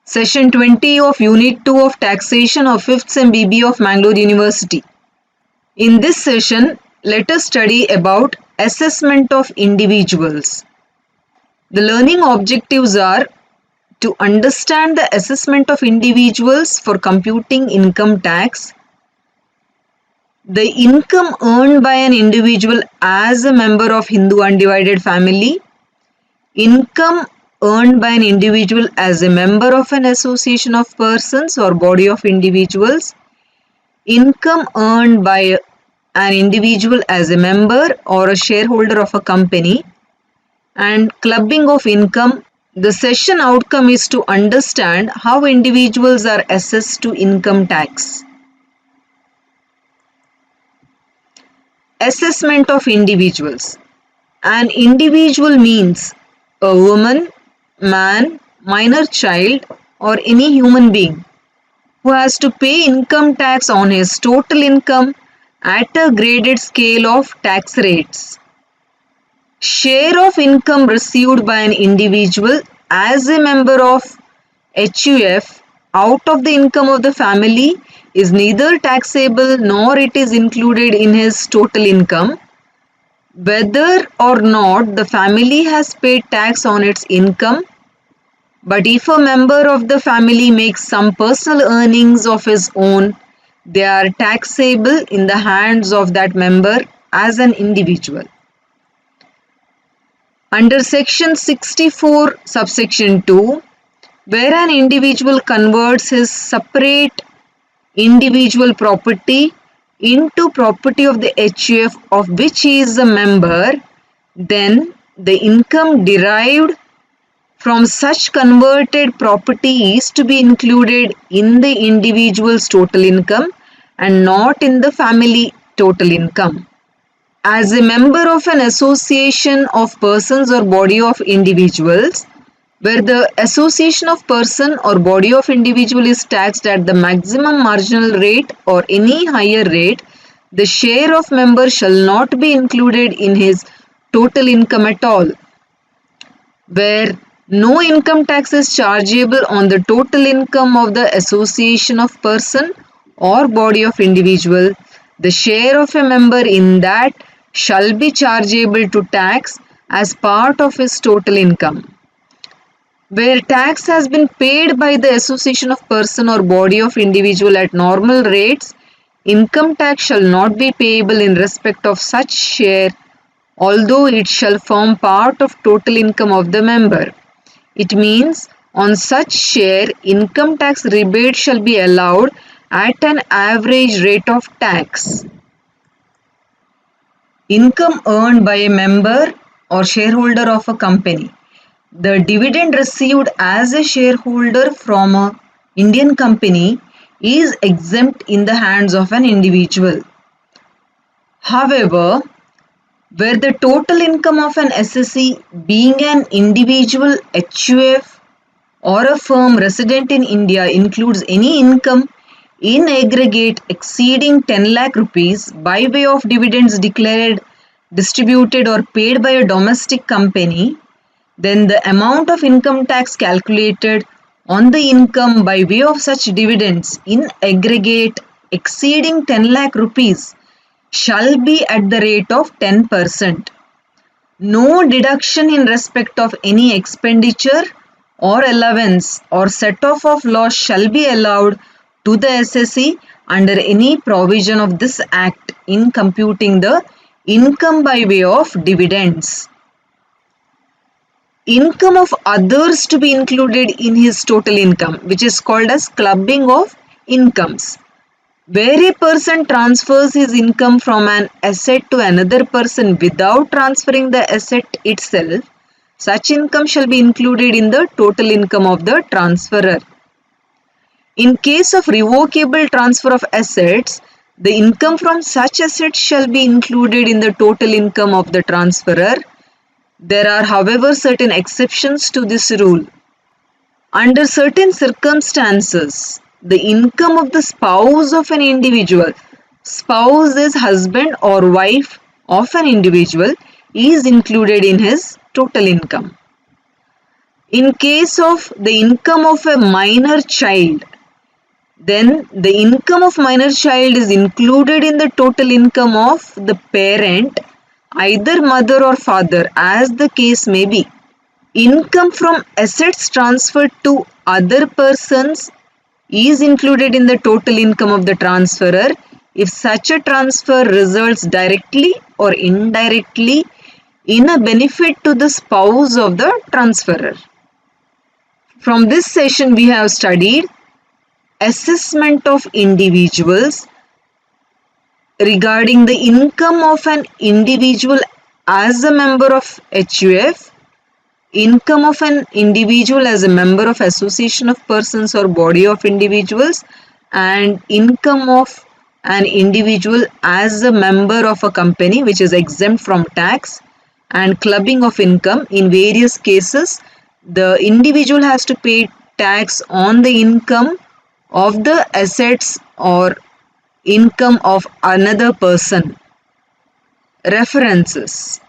Session 20 of Unit 2 of Taxation of 5th Sem BB of Mangalore University. In this session, let us study about assessment of individuals. The learning objectives are to understand the assessment of individuals for computing income tax, the income earned by an individual as a member of Hindu undivided family, income earned by an individual as a member of an association of persons or body of individuals, income earned by an individual as a member or a shareholder of a company, and clubbing of income. The session outcome is to understand how individuals are assessed to income tax. Assessment of individuals. An individual means a woman, man, minor child, or any human being who has to pay income tax on his total income at a graded scale of tax rates. Share of income received by an individual as a member of HUF out of the income of the family is neither taxable nor it is included in his total income, whether or not the family has paid tax on its income. But if a member of the family makes some personal earnings of his own, they are taxable in the hands of that member as an individual. Under section 64 subsection 2, where an individual converts his separate individual property into property of the HUF of which he is a member, then the income derived from such converted property is to be included in the individual's total income and not in the family total income. As a member of an association of persons or body of individuals, where the association of person or body of individual is taxed at the maximum marginal rate or any higher rate, the share of member shall not be included in his total income at all. Where no income tax is chargeable on the total income of the association of person or body of individual, the share of a member in that shall be chargeable to tax as part of his total income. Where tax has been paid by the association of person or body of individual at normal rates, income tax shall not be payable in respect of such share, although it shall form part of total income of the member. It means on such share, income tax rebate shall be allowed at an average rate of tax. Income earned by a member or shareholder of a company. The dividend received as a shareholder from an Indian company is exempt in the hands of an individual. However, where the total income of an assessee being an individual HUF or a firm resident in India includes any income in aggregate exceeding 10 lakh rupees by way of dividends declared, distributed or paid by a domestic company, then the amount of income tax calculated on the income by way of such dividends in aggregate exceeding 10 lakh rupees shall be at the rate of 10%. No deduction in respect of any expenditure or allowance or set-off of loss shall be allowed to the assessee under any provision of this Act in computing the income by way of dividends. Income of others to be included in his total income, which is called as clubbing of incomes. Where a person transfers his income from an asset to another person without transferring the asset itself, such income shall be included in the total income of the transferor. In case of revocable transfer of assets, the income from such assets shall be included in the total income of the transferor. There are, however, certain exceptions to this rule. Under certain circumstances, the income of the spouse of an individual, spouse is husband or wife of an individual, is included in his total income. In case of the income of a minor child, then the income of minor child is included in the total income of the parent, either mother or father, as the case may be. Income from assets transferred to other persons is included in the total income of the transferor if such a transfer results directly or indirectly in a benefit to the spouse of the transferor. From this session we have studied assessment of individuals regarding the income of an individual as a member of HUF, income of an individual as a member of association of persons or body of individuals, and income of an individual as a member of a company which is exempt from tax, and clubbing of income. In various cases, the individual has to pay tax on the income of the assets or income of another person. References: